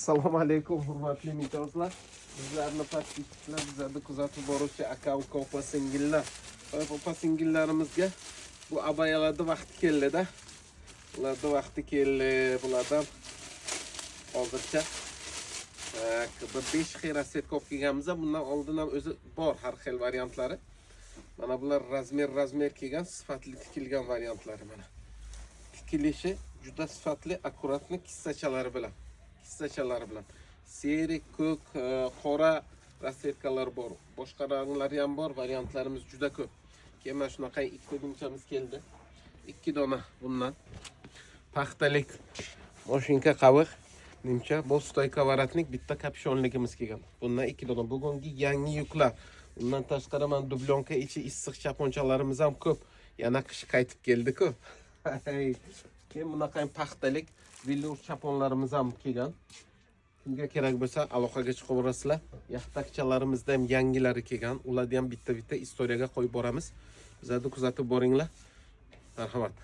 Assalomu alaykum hurmatli mijozlar. Bizlarni podpischilar, bizlarni kuzatib boruvchi aka uka opa singillar. Opa singillarimizga bu abayalarda vaqti keldi-da. Ularda vaqti keldi. Bulardan hozircha bir 5 xil rasetka olib kelganmiz. Bundan oldin ham o'zi bor har xil variantlari. Mana bular razmer kelgan, sifatli tikilgan variantlari mana. Tikilishi juda sifatli, akkuratli kissachalari bilan. Seri, ko'k, qora rasetkalar bor. Boshqa ranglari ham bor, variantlarimiz juda ko'p. Keyin mana shunaqa ikkita nimchamiz keldi. 2 dona bundan. Paxtalik moshinka qaviq nimcha, bostoyka varatnik, bitta kapshonligimiz kelgan. Bundan 2 dona. Bugungi yangi yuklar. Undan tashqari mana dublonka ichi issiq chaponchalarimiz ham ko'p. Yana qish qaytib keldi-ku. Keyin bunaqa paxtalik villur chaponlarimiz ham kelgan. Kimga kerak bo'lsa aloqaga chiqib o'rasizlar. Yaxtakchalarimizda ham yangilari kelgan. Ularni ham bitta istoriyaga qo'yib boramiz. Bizlarni kuzatib boringlar. Marhamat.